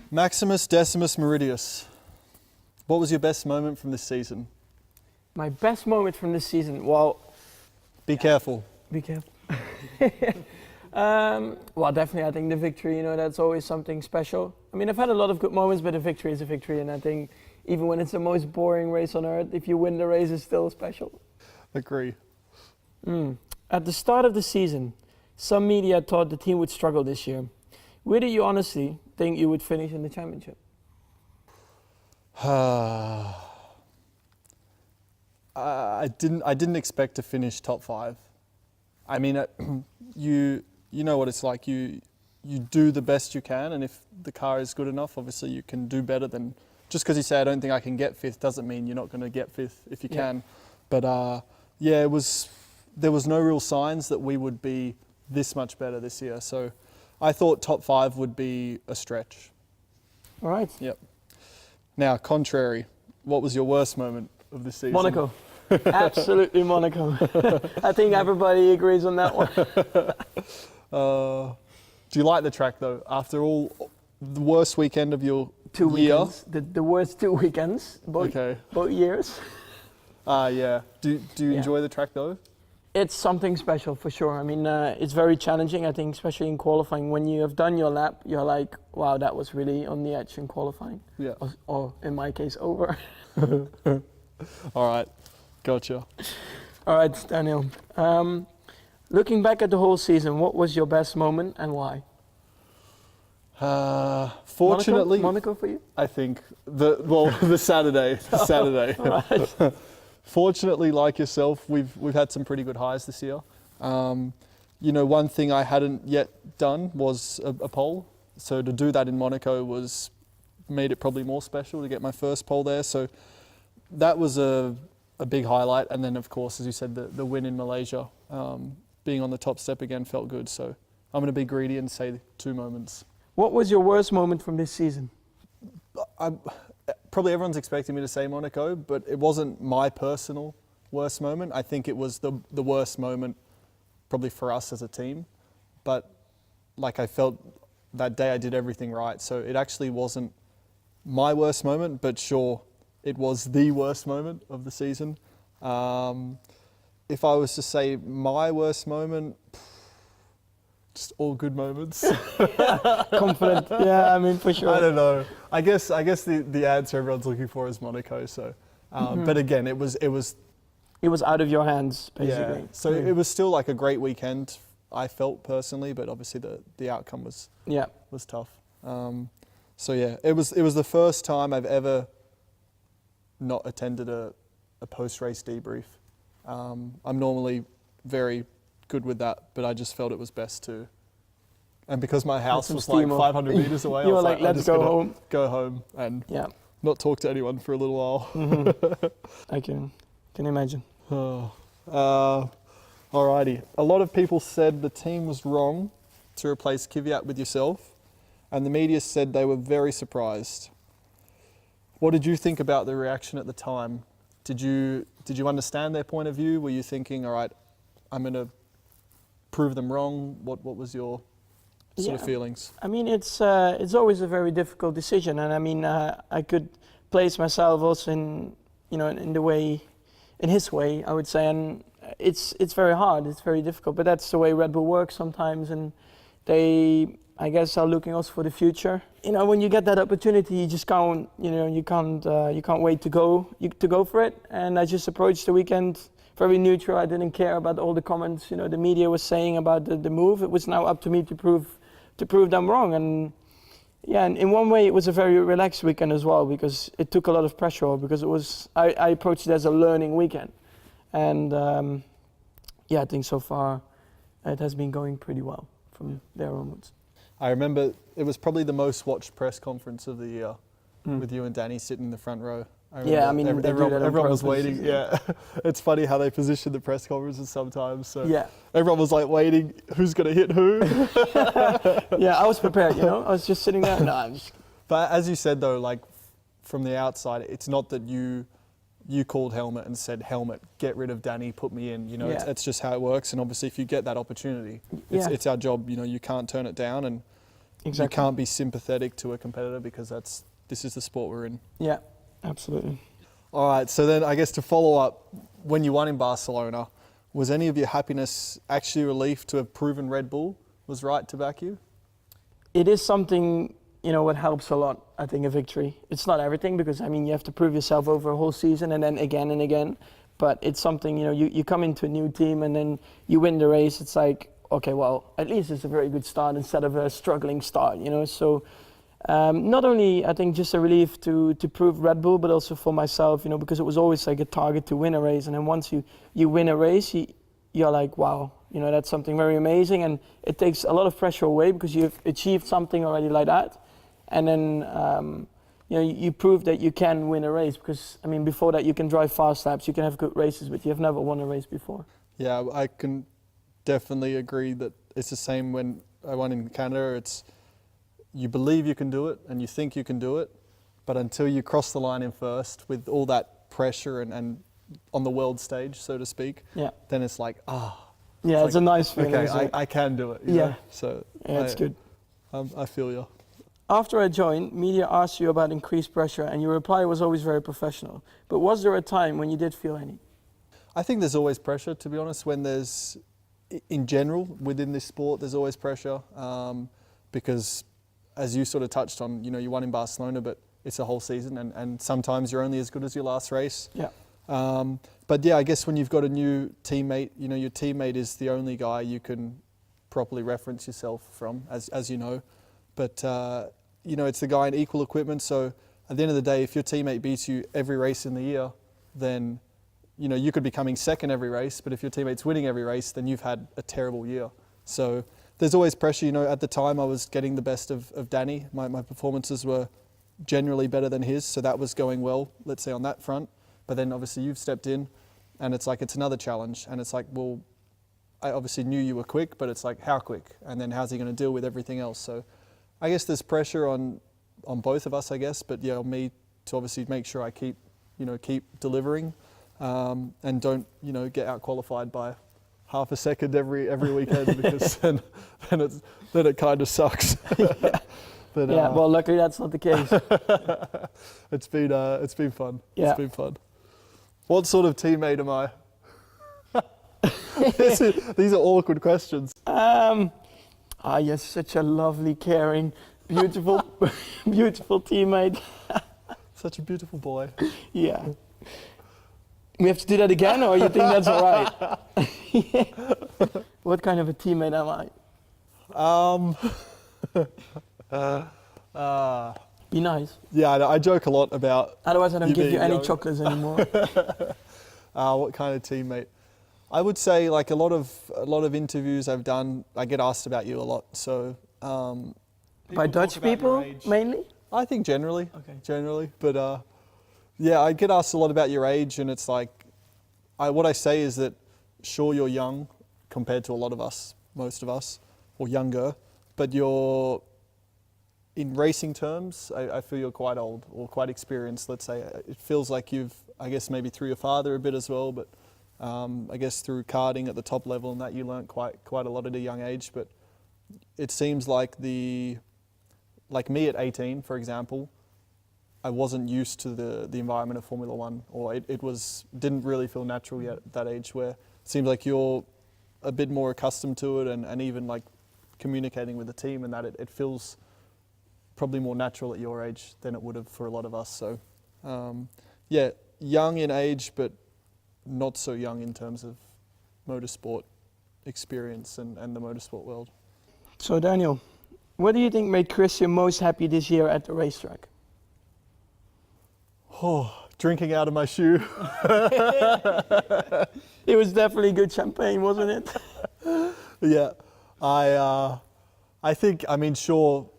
Maximus Decimus Meridius. What was your best moment from this season? My best moment from this season, well... Be careful. Be careful. Well, definitely, I think the victory, that's always something special. I mean, I've had a lot of good moments, but a victory is a victory, and I think even when it's the most boring race on earth, if you win the race, it's still special. Agree. At the start of the season, some media thought the team would struggle this year. Where do you honestly think you would finish in the championship? I didn't expect to finish top 5. I mean, you know what it's like. You do the best you can, and if the car is good enough, obviously you can do better than. Just because you say I don't think I can get 5th doesn't mean you're not going to get 5th if you can. But there was no real signs that we would be this much better this year. So I thought top 5 would be a stretch. All right. Yep. Now, contrary, what was your worst moment of this season? Monaco. Absolutely Monaco. I think everybody agrees on that one. Do you like the track though? After all, the worst weekend of your 2 year? weekends. The worst 2 weekends, both years. Yeah. Do you enjoy the track though? It's something special for sure. I mean, it's very challenging, I think, especially in qualifying. When you have done your lap, you're like, wow, that was really on the edge in qualifying. Yeah. Or in my case, over. All right. Gotcha. All right, Daniel. Looking back at the whole season, what was your best moment and why? Fortunately, Monaco for you? I think the Saturday. Right. Fortunately, like yourself, we've had some pretty good highs this year. One thing I hadn't yet done was a pole. So to do that in Monaco made it probably more special to get my first pole there. So that was a big highlight. And then, of course, as you said, the win in Malaysia, being on the top step again felt good. So I'm going to be greedy and say 2 moments. What was your worst moment from this season? Probably everyone's expecting me to say Monaco, but it wasn't my personal worst moment. I think it was the worst moment probably for us as a team. But like I felt that day I did everything right. So it actually wasn't my worst moment, but sure, it was the worst moment of the season. If I was to say my worst moment, just all good moments. Confident. Yeah, I mean, for sure. I don't know. I guess the answer everyone's looking for is Monaco. So, but again, it was out of your hands, basically. Yeah. So it was still like a great weekend, I felt personally, but obviously the outcome was tough. So yeah, it was the first time I've ever not attended a post-race debrief. I'm normally very good with that, but I just felt it was best to. And because my house was like 500 meters away, I was like, let's go home and not talk to anyone for a little while. I can imagine. Alrighty. A lot of people said the team was wrong to replace Kvyat with yourself, and the media said they were very surprised. What did you think about the reaction at the time? Did you understand their point of view? Were you thinking, all right, I'm going to prove them wrong? What was your sort of feelings? I mean, it's always a very difficult decision, and I mean, I could place myself also in his way, I would say, and it's very hard. It's very difficult, but that's the way Red Bull works sometimes, and they, I guess, are looking also for the future. When you get that opportunity, you just can't, you can't wait to go for it. And I just approached the weekend very neutral. I didn't care about all the comments, the media was saying about the move. It was now up to me to prove them wrong. And yeah, and in one way it was a very relaxed weekend as well, because it took a lot of pressure off, because I approached it as a learning weekend. And I think so far it has been going pretty well from there onwards. I remember it was probably the most watched press conference of the year with you and Danny sitting in the front row. Everyone was waiting. Yeah, it's funny how they position the press conferences sometimes. So everyone was like waiting. Who's going to hit who? Yeah, I was prepared. I was just sitting there. No, I'm just. But as you said though, like from the outside, it's not that you called Helmut and said, Helmut, get rid of Danny, put me in. It's just how it works. And obviously, if you get that opportunity, it's our job. You can't turn it down. And Exactly. you can't be sympathetic to a competitor because this is the sport we're in. Yeah, absolutely. All right, so then I guess to follow up, when you won in Barcelona, was any of your happiness actually relief to have proven Red Bull was right to back you? It is something, what helps a lot, I think, a victory. It's not everything because, you have to prove yourself over a whole season and then again and again. But it's something, you come into a new team and then you win the race. It's like, okay, well, at least it's a very good start instead of a struggling start, So not only, I think, just a relief to prove Red Bull, but also for myself, because it was always like a target to win a race. And then once you win a race, you're like, wow, that's something very amazing. And it takes a lot of pressure away because you've achieved something already like that. And then, you prove that you can win a race because, before that you can drive fast laps, you can have good races, but you have never won a race before. Yeah, I can definitely agree that it's the same when I won in Canada. It's you believe you can do it and you think you can do it, but until you cross the line in first with all that pressure and on the world stage, so to speak, then it's like, yeah, it's like, a nice feeling. Okay, I can do it. You know? So yeah, it's good. I feel you. After I joined, media asked you about increased pressure and your reply was always very professional. But was there a time when you did feel any? I think there's always pressure, to be honest, when there's, in general, within this sport, there's always pressure because as you sort of touched on, you won in Barcelona, but it's a whole season and sometimes you're only as good as your last race. Yeah. But yeah, I guess when you've got a new teammate, your teammate is the only guy you can properly reference yourself from, as you know. But, it's the guy in equal equipment. So at the end of the day, if your teammate beats you every race in the year, then, you could be coming second every race. But if your teammate's winning every race, then you've had a terrible year. So there's always pressure. At the time I was getting the best of Danny. My performances were generally better than his. So that was going well, let's say, on that front. But then obviously you've stepped in and it's like, it's another challenge. And it's like, well, I obviously knew you were quick, but it's like, how quick? And then how's he going to deal with everything else? So I guess there's pressure on both of us, I guess, but yeah, on me to obviously make sure I keep delivering and don't, get out qualified by half a second every weekend because then it kind of sucks. But, yeah, well, luckily that's not the case. It's been fun. Yeah. It's been fun. What sort of teammate am I? These are awkward questions. You're such a lovely, caring, beautiful, beautiful teammate. Such a beautiful boy. Yeah. We have to do that again, or you think that's all right? What kind of a teammate am I? Be nice. Yeah, I joke a lot about. Otherwise, I don't give you any chocolates anymore. What kind of teammate? I would say, like a lot of interviews I've done, I get asked about you a lot. So by Dutch people mainly? I think generally. Okay. Generally, but yeah, I get asked a lot about your age, and it's like, what I say is that, sure, you're young compared to a lot of us, most of us, or younger, but you're, in racing terms, I feel you're quite old or quite experienced. Let's say it feels like you've, I guess maybe through your father a bit as well, but. I guess through karting at the top level and that you learnt quite a lot at a young age, but it seems like me at 18, for example, I wasn't used to the environment of Formula One, or it didn't really feel natural yet at that age, where it seems like you're a bit more accustomed to it and even like communicating with the team, and that it feels probably more natural at your age than it would have for a lot of us. So yeah, young in age, but not so young in terms of motorsport experience and the motorsport world. So Daniel, what do you think made Christian most happy this year at the racetrack? Oh, drinking out of my shoe. It was definitely good champagne, wasn't it? Yeah, I think, sure,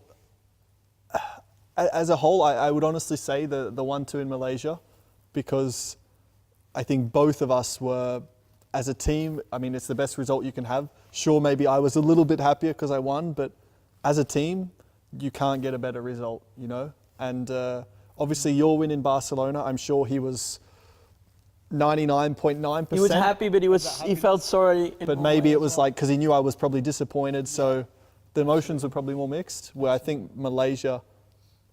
as a whole, I would honestly say the 1-2 in Malaysia, because I think both of us were, as a team, it's the best result you can have. Sure, maybe I was a little bit happier because I won, but as a team, you can't get a better result, And obviously your win in Barcelona, I'm sure he was 99.9%. He was happy, but he felt sorry. But maybe it was like, because he knew I was probably disappointed, so the emotions were probably more mixed. Where I think Malaysia,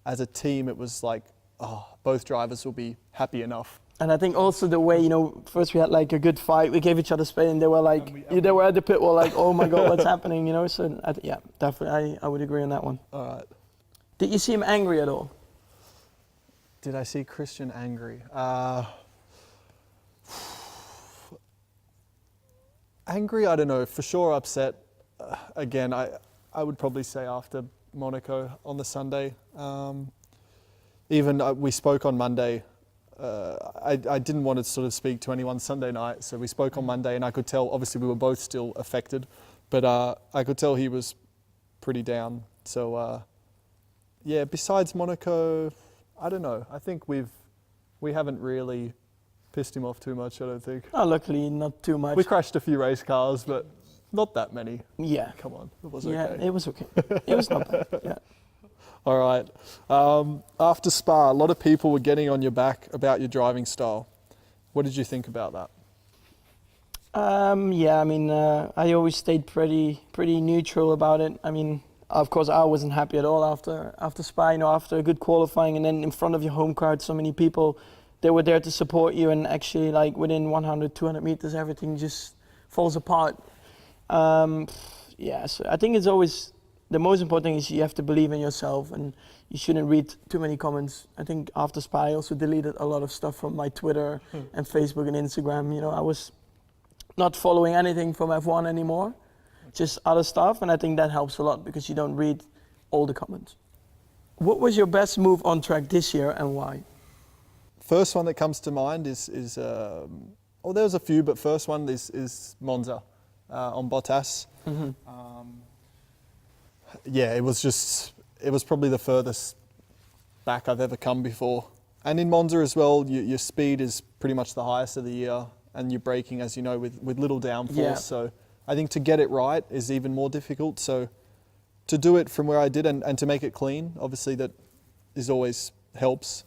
as a team, it was like, oh, both drivers will be happy enough. And I think also the way, first we had like a good fight, we gave each other space, and they were like, they were at the pit wall like, oh my God, what's happening, So yeah, definitely, I would agree on that one. All right. Did you see him angry at all? Did I see Christian angry? Angry, I don't know. For sure upset. Again, I would probably say after Monaco on the Sunday. We spoke on Monday. I didn't want to sort of speak to anyone Sunday night, so we spoke on Monday, and I could tell, obviously we were both still affected, but I could tell he was pretty down. So yeah, besides Monaco, I don't know. I think we haven't really pissed him off too much, I don't think. Oh, luckily not too much. We crashed a few race cars, but not that many. Yeah. Come on, it was okay. Yeah, it was okay. It was not bad, yeah. All right. After Spa, a lot of people were getting on your back about your driving style. What did you think about that? Yeah, I mean, I always stayed pretty neutral about it. I mean, of course, I wasn't happy at all after Spa. After a good qualifying, and then in front of your home crowd, so many people, they were there to support you, and actually, like within 100, 200 meters, everything just falls apart. Yeah, so I think it's always. The most important thing is you have to believe in yourself, and you shouldn't read too many comments. I think after Spa, I also deleted a lot of stuff from my Twitter and Facebook and Instagram. I was not following anything from F1 anymore, just other stuff, and I think that helps a lot because you don't read all the comments. What was your best move on track this year and why? First one that comes to mind is there's a few, but first one is Monza on Bottas. Mm-hmm. Yeah, it was probably the furthest back I've ever come before. And in Monza as well, your speed is pretty much the highest of the year, and you're braking, as you know, with little downforce. Yeah. So I think to get it right is even more difficult. So to do it from where I did and to make it clean, obviously that is always helps,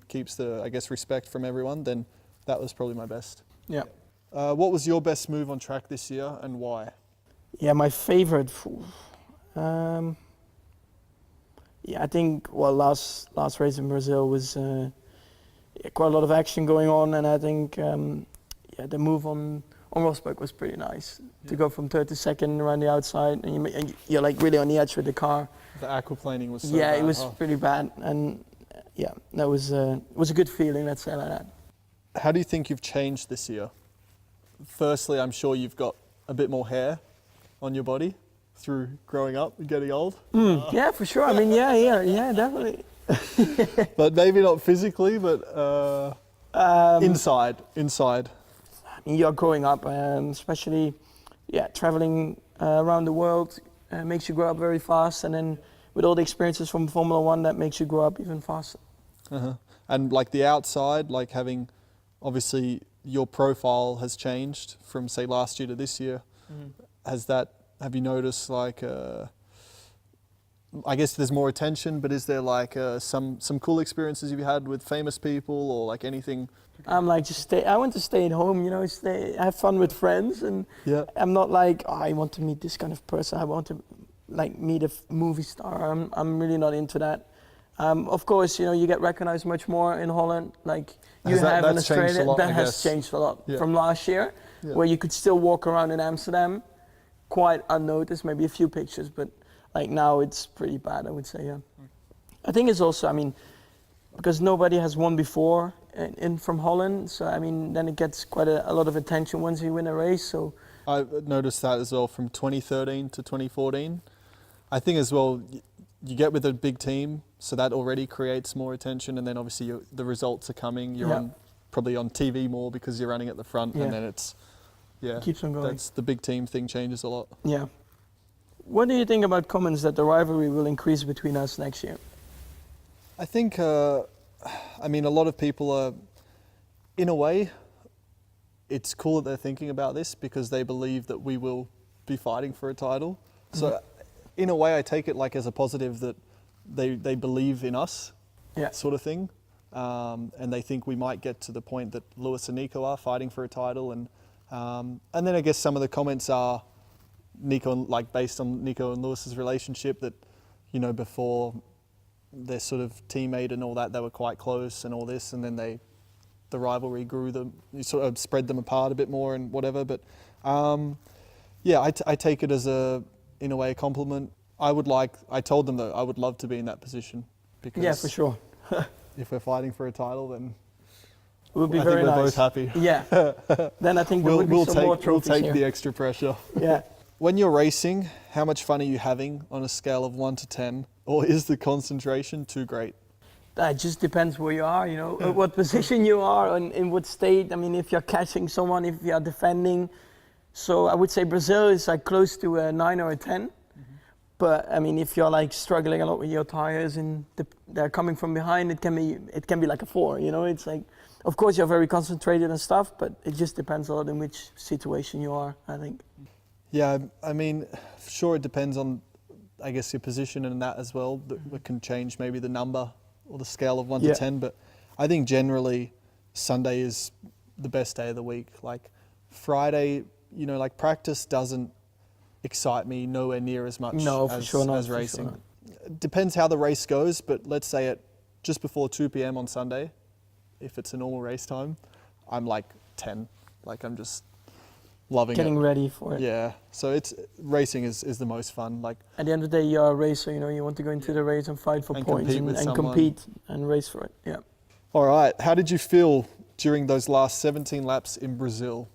keeps the, I guess, respect from everyone, then that was probably my best. Yeah. What was your best move on track this year and why? Yeah, my favorite. Yeah, I think last race in Brazil was quite a lot of action going on, and I think the move on Rosberg was pretty nice to go from third to second around the outside, and you're like really on the edge with the car. The aquaplaning was so bad. bad. It was pretty bad, and yeah, that was a good feeling. Let's say like that. How do you think you've changed this year? Firstly, I'm sure you've got a bit more hair on your body through growing up and getting old. Yeah, for sure. I mean, yeah, definitely. But maybe not physically, but inside. I mean, you're growing up, especially, traveling around the world makes you grow up very fast, and then with all the experiences from Formula One, that makes you grow up even faster. Uh-huh. And like the outside, like having, obviously, your profile has changed from say last year to this year. Mm-hmm. Have you noticed like, I guess there's more attention, but is there like some cool experiences you've had with famous people or like anything? I'm like, I want to stay at home, have fun with friends, and I'm not like, I want to meet this kind of person. I want to like meet a movie star. I'm really not into that. Of course, you get recognized much more in Holland, like you have in Australia. That has changed a lot from last year, where you could still walk around in Amsterdam quite unnoticed, maybe a few pictures, but like now it's pretty bad, I would say, yeah. I think it's also, I mean, because nobody has won before from Holland, so I mean, then it gets quite a lot of attention once you win a race, so. I noticed that as well from 2013 to 2014. I think as well, you get with a big team, so that already creates more attention, and then obviously the results are coming, you're probably on TV more because you're running at the front, and then it's, keeps on going. That's the big team thing changes a lot. Yeah. What do you think about comments that the rivalry will increase between us next year? I think, a lot of people are, in a way, it's cool that they're thinking about this because they believe that we will be fighting for a title. Mm-hmm. So, in a way, I take it like as a positive that they believe in us, sort of thing. And they think we might get to the point that Lewis and Nico are fighting for a title, and then I guess some of the comments are Nico, like based on Nico and Lewis's relationship, that, you know, before their sort of teammate and all that, they were quite close and all this, and then the rivalry grew them, you sort of spread them apart a bit more and whatever. But yeah, I take it as in a way, a compliment. I told them that I would love to be in that position, because yeah, for sure. if we're fighting for a title, then It would be I very think we're nice. both happy. Yeah. Then I think there would be some more trophies We'll take here. the extra pressure. Yeah. When you're racing, how much fun are you having on a scale of 1 to 10? Or is the concentration too great? That just depends where you are, you know, what position you are and in what state. I mean, if you're catching someone, if you're defending. So I would say Brazil is like close to a 9 or a 10. But I mean, if you're like struggling a lot with your tires and they're coming from behind, it can be like a 4, you know. It's like, of course you're very concentrated and stuff, but it just depends a lot in which situation you are, I think. Yeah, I mean, sure, it depends on, I guess, your position and that as well. That can change maybe the number or the scale of 1 to 10. But I think generally Sunday is the best day of the week. Like Friday, you know, like practice doesn't excite me nowhere near as much as racing. It depends how the race goes, but let's say at just before 2 p.m. on Sunday, if it's a normal race time, I'm like 10. Like I'm just loving Getting ready for it. Yeah, so racing is the most fun. Like at the end of the day, you're a racer, you know, you want to go into the race and fight for points and compete and race for it. Yeah. All right, how did you feel during those last 17 laps in Brazil?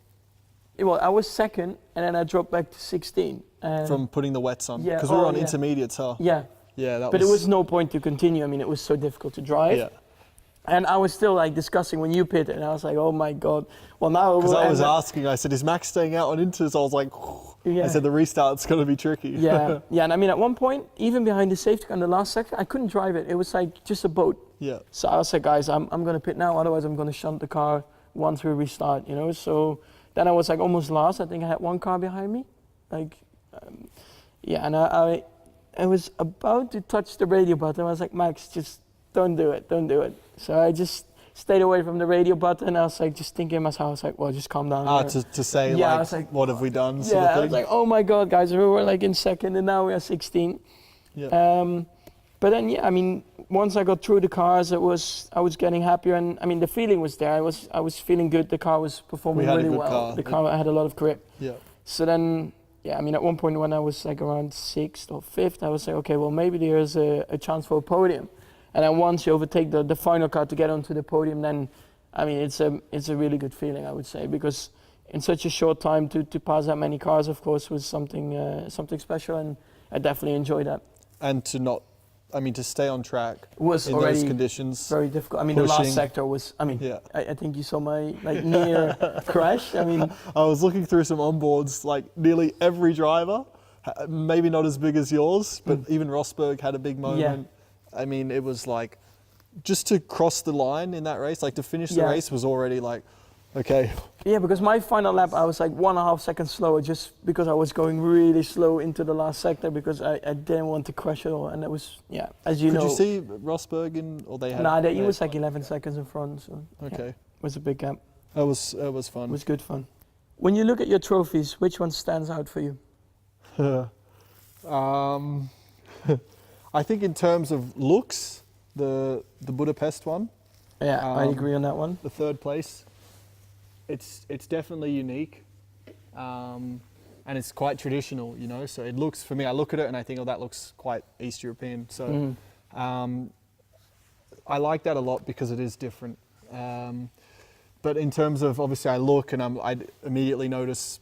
Well, I was second, and then I dropped back to 16. From putting the wets on? Yeah. Because we were on intermediates, huh? Yeah. Yeah, But it was no point to continue. I mean, it was so difficult to drive. Yeah. And I was still like discussing when you pitted, and I was like, oh my God. Well, now because I was asking, I said, is Max staying out on inters? I was like, I said the restart's going to be tricky. Yeah, yeah. And I mean, at one point, even behind the safety car in the last sector, I couldn't drive it. It was like just a boat. Yeah. So I was like, guys, I'm going to pit now, otherwise I'm going to shunt the car once we restart, you know. So then I was like almost last. I think I had one car behind me, like, yeah. And I was about to touch the radio button. I was like, Max, just don't do it. So I just stayed away from the radio button. I was like, just thinking myself, I was like, well, just calm down. To say, yeah, like, I was like, what have we done? Sort of thing. I was like, oh my God, guys, we were like in second and now we are 16. Yeah. But then, yeah, I mean, once I got through the cars, I was getting happier, and I mean, the feeling was there. I was feeling good. The car was performing really well. The car had a lot of grip. Yeah. So then, yeah, I mean, at one point when I was like around 6th or 5th, I was like, okay, well, maybe there's a chance for a podium. And then once you overtake the final car to get onto the podium, then, I mean, it's a really good feeling, I would say, because in such a short time to pass that many cars, of course, was something special, and I definitely enjoyed that. And to stay on track was in those conditions. Very difficult. I mean, the last sector was, I mean, yeah. I think you saw my like near crash. I mean, I was looking through some onboards, like nearly every driver, maybe not as big as yours, but even Rosberg had a big moment. Yeah. I mean, it was like, just to cross the line in that race, like to finish the race was already like, okay. Yeah, because my final lap, I was like 1.5 seconds slower just because I was going really slow into the last sector because I didn't want to crash at all. And it was, yeah, as you know. Could you see Rosberg or they had? Nah, he was like 11 seconds in front. So okay. Yeah, it was a big gap. It was fun. It was good fun. When you look at your trophies, which one stands out for you? I think in terms of looks, the Budapest one. Yeah, I agree on that one. The 3rd place. It's definitely unique, and it's quite traditional, you know. So it looks, for me, I look at it and I think, oh, that looks quite East European. So I like that a lot because it is different. But in terms of, obviously, I look and I immediately notice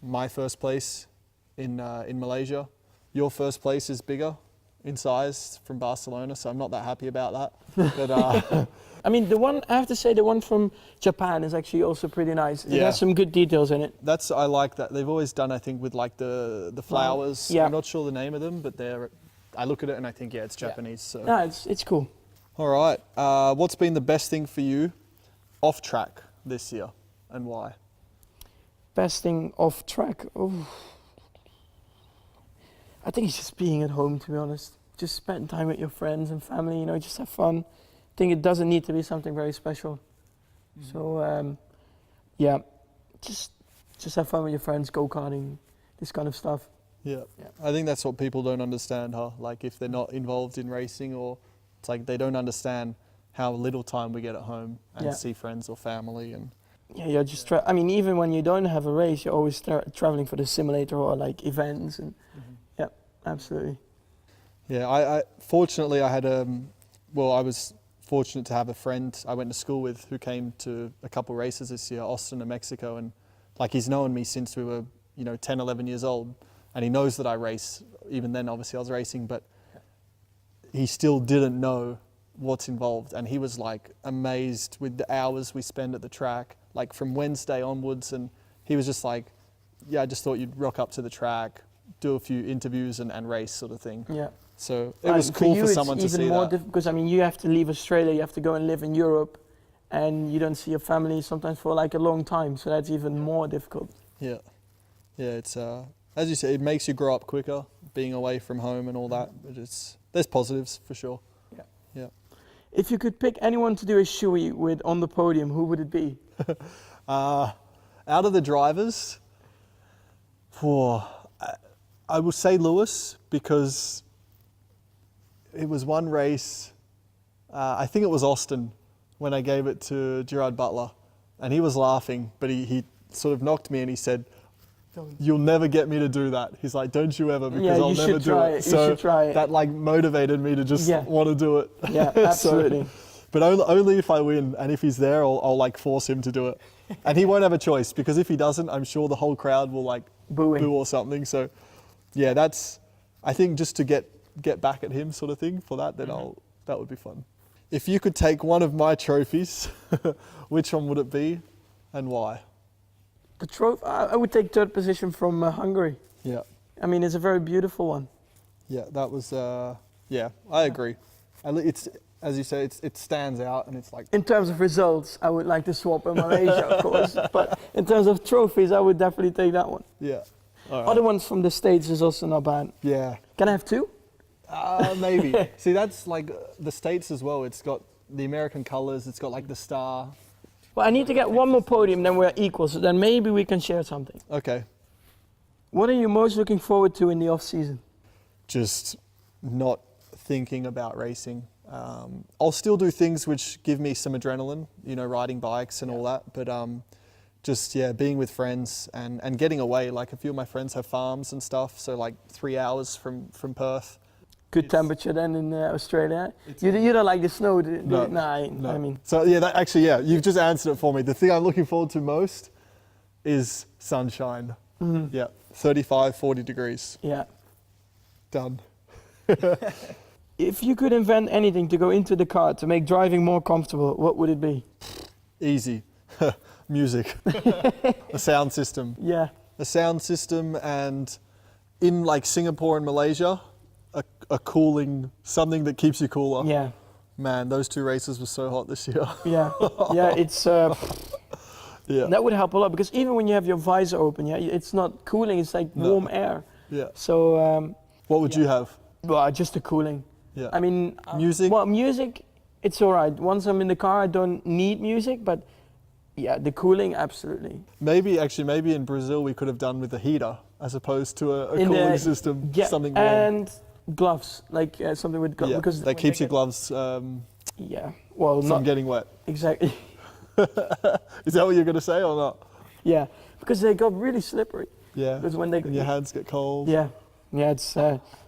my 1st place in Malaysia. Your 1st place is bigger in size from Barcelona, so I'm not that happy about that. But I mean, I have to say, the one from Japan is actually also pretty nice. It has some good details in it. I like that. They've always done, I think, with like the flowers. Yeah. I'm not sure the name of them, but I look at it and I think, yeah, it's Japanese. So. No, it's cool. All right. What's been the best thing for you off track this year, and why? Best thing off track? Oh. I think it's just being at home, to be honest. Just spend time with your friends and family, you know, just have fun. I think it doesn't need to be something very special. So, yeah, just have fun with your friends, go-karting, this kind of stuff. Yeah. I think that's what people don't understand, huh? Like if they're not involved in racing, or it's like they don't understand how little time we get at home and see friends or family. And yeah, you're just I mean, even when you don't have a race, you're always traveling for the simulator or like events, and yeah, absolutely. Yeah, I fortunately I had I was fortunate to have a friend I went to school with who came to a couple races this year, Austin and Mexico, and like he's known me since we were 10, 11 years old, and he knows that I race. Even then, obviously, I was racing, but he still didn't know what's involved, and he was like amazed with the hours we spend at the track, like from Wednesday onwards, and he was just like, yeah, I just thought you'd rock up to the track, do a few interviews and race sort of thing. Yeah. So it was cool for someone to see that. It's even more difficult because I mean, you have to leave Australia, you have to go and live in Europe, and you don't see your family sometimes for like a long time, so that's even more difficult. Yeah. Yeah, it's as you say, it makes you grow up quicker, being away from home and all that, but there's positives for sure. Yeah. Yeah. If you could pick anyone to do a shoey with on the podium, who would it be? Out of the drivers, I will say Lewis, because it was one race, I think it was Austin, when I gave it to Gerard Butler, and he was laughing, but he sort of knocked me and he said, "You'll never get me to do that." He's like, "Don't you ever, because I'll never do it." So you should try it. That like motivated me to just want to do it. Yeah, absolutely. But only if I win, and if he's there, I'll like force him to do it. And he won't have a choice, because if he doesn't, I'm sure the whole crowd will like boo or something. So yeah, I think just to get back at him sort of thing for that, then that would be fun. If you could take one of my trophies, which one would it be and why? The trophy, I would take third position from Hungary. Yeah. I mean, it's a very beautiful one. Yeah, that was, I agree. It's, as you say, it stands out, and it's like... In terms of results, I would like to swap in Malaysia, of course. But in terms of trophies, I would definitely take that one. Yeah. All right. Other ones from the States is also not bad. Yeah. Can I have two? Maybe. See, that's like the States as well. It's got the American colors. It's got like the star. Well, I need to get one more podium, then we're equal. So then maybe we can share something. Okay. What are you most looking forward to in the off-season? Just not thinking about racing. I'll still do things which give me some adrenaline, riding bikes and all that. But being with friends and getting away. Like a few of my friends have farms and stuff. So like 3 hours from Perth. Good temperature then in Australia. You don't like the snow, do you? No. I mean. So you've just answered it for me. The thing I'm looking forward to most is sunshine. Mm-hmm. Yeah, 35, 40 degrees. Yeah. Done. If you could invent anything to go into the car to make driving more comfortable, what would it be? Easy. Music. A sound system. Yeah. A sound system, and in like Singapore and Malaysia, a cooling, something that keeps you cooler. Yeah. Man, those 2 races were so hot this year. Yeah. Yeah, it's... Yeah. That would help a lot, because even when you have your visor open, it's not cooling, it's like warm air. Yeah. So... what would you have? Well, just the cooling. Yeah. I mean... music? Well, music, it's all right. Once I'm in the car, I don't need music, but yeah, the cooling, absolutely. Maybe in Brazil we could have done with a heater as opposed to a cooling system, something warm. And gloves, like something with gloves. Yeah, because that keeps your gloves from getting wet. Exactly. Is that what you're going to say or not? Yeah, because they got really slippery. Yeah, because when your hands get cold. Yeah, it's,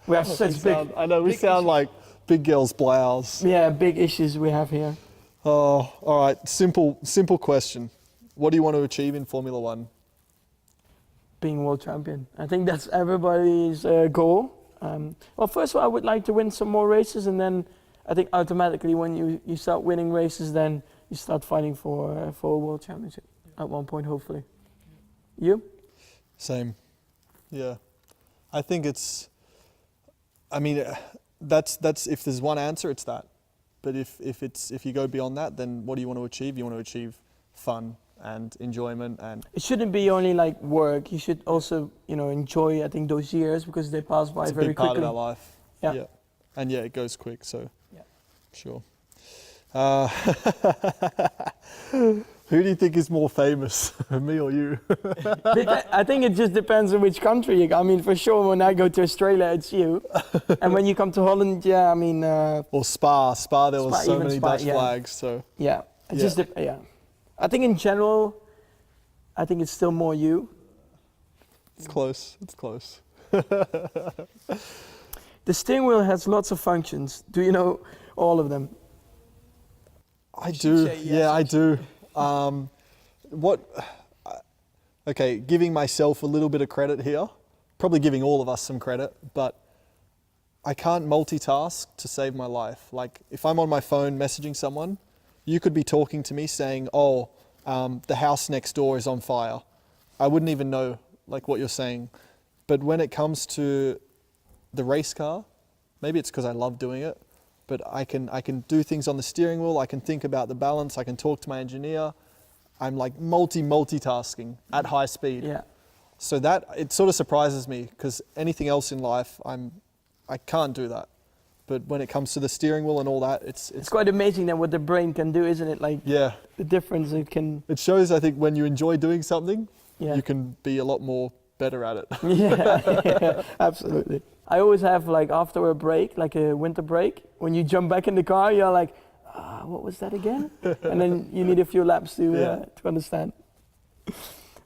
we have such big... I know, we sound like big girls' blouse. Yeah, big issues we have here. Oh, all right, simple question. What do you want to achieve in Formula One? Being world champion. I think that's everybody's goal. Well, first of all, I would like to win some more races, and then I think automatically when you start winning races, then you start fighting for a world championship at one point, hopefully. You? Same. Yeah. I think that's if there's one answer, it's that. But if you go beyond that, then what do you want to achieve? You want to achieve fun and enjoyment, and it shouldn't be only like work. You should also, enjoy, I think, those years, because they pass by very quickly. It's a big part of our life. Yeah. And it goes quick, so yeah. Sure. Who do you think is more famous, me or you? I think it just depends on which country you go. I mean, for sure, when I go to Australia, it's you. And when you come to Holland, yeah, I mean... or Spa, there was so many Spa, Dutch flags, so... Yeah, yeah. I think in general, I think it's still more you. It's close, it's close. The steering wheel has lots of functions. Do you know all of them? I do, yeah, I do. Okay, giving myself a little bit of credit here, probably giving all of us some credit, but I can't multitask to save my life. Like, if I'm on my phone messaging someone, you could be talking to me saying, oh, the house next door is on fire. I wouldn't even know like what you're saying. But when it comes to the race car, maybe it's because I love doing it, but I can do things on the steering wheel, I can think about the balance, I can talk to my engineer. I'm like multitasking at high speed. Yeah. So that, it sort of surprises me, because anything else in life, I can't do that. But when it comes to the steering wheel and all that, it's quite amazing then what the brain can do, isn't it? Like, yeah, the difference it can... It shows, I think, when you enjoy doing something, Yeah. you can be a lot more better at it. Yeah, absolutely. I always have, like, after a break, like a winter break, when you jump back in the car, you're like, what was that again? And then you need a few laps to understand.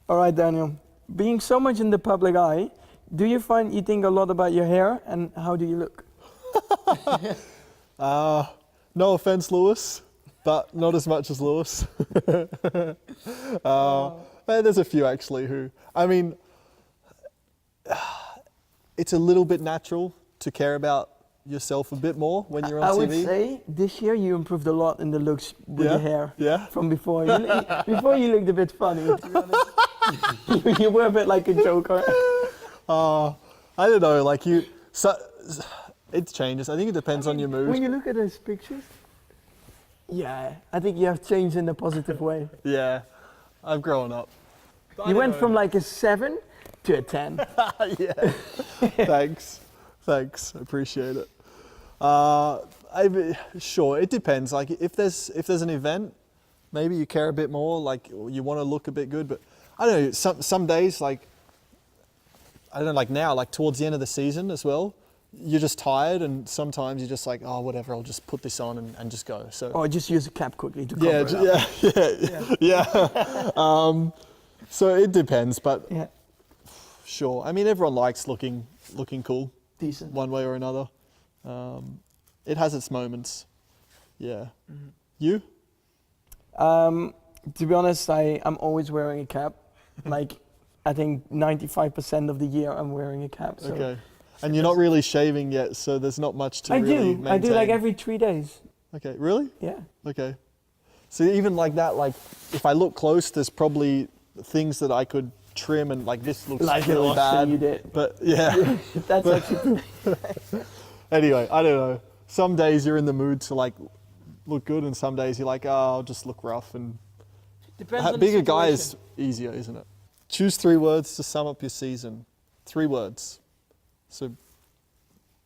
All right, Daniel. Being so much in the public eye, do you find you think a lot about your hair, and how do you look? No offense, Lewis, but not as much as Lewis. There's a few actually who, I mean, it's a little bit natural to care about yourself a bit more when you're on TV. I would say this year you improved a lot in the looks with the hair. Yeah. From before. Before you looked a bit funny, to be honest. You were a bit like a joker. I don't know, like it changes. I think it depends on your mood. When you look at those pictures, yeah, I think you have changed in a positive way. Yeah, I've grown up. You went from like a 7 to a 10. Yeah, thanks, I appreciate it. Sure, it depends. Like if there's an event, maybe you care a bit more. Like you want to look a bit good, but I don't know. Some days, like I don't know, like now, like towards the end of the season as well, you're just tired, and sometimes you're just like, oh, whatever, I'll just put this on and just go. So. Or just use a cap quickly to cover it up. Yeah. So it depends, but yeah. Sure. I mean, everyone likes looking cool. Decent. One way or another. It has its moments. Yeah. Mm-hmm. You? To be honest, I'm always wearing a cap. Like, I think 95% of the year I'm wearing a cap. So. Okay. And you're not really shaving yet, so there's not much to really maintain. I do like every 3 days. Okay, really? Yeah. Okay. So even like that, like if I look close, there's probably things that I could trim, and like this looks like really bad. You did. But yeah. That's actually... Anyway, I don't know. Some days you're in the mood to like look good, and some days you're like, oh, I'll just look rough. And depends on being the a guy is easier, isn't it? Choose 3 words to sum up your season. 3 words. So,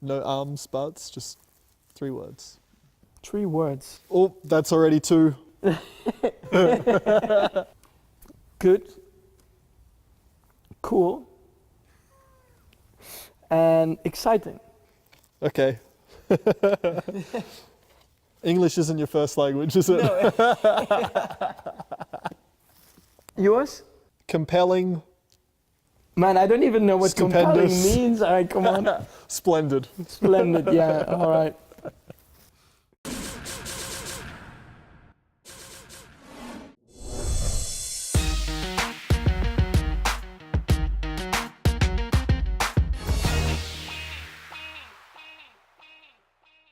no arms, buts, just 3 words. 3 words. Oh, that's already 2. Good. Cool. And exciting. Okay. English isn't your first language, is it? No. Yours? Compelling. Man, I don't even know what compelling Stupendous. means. All right, come on. Splendid. Splendid, yeah, all right.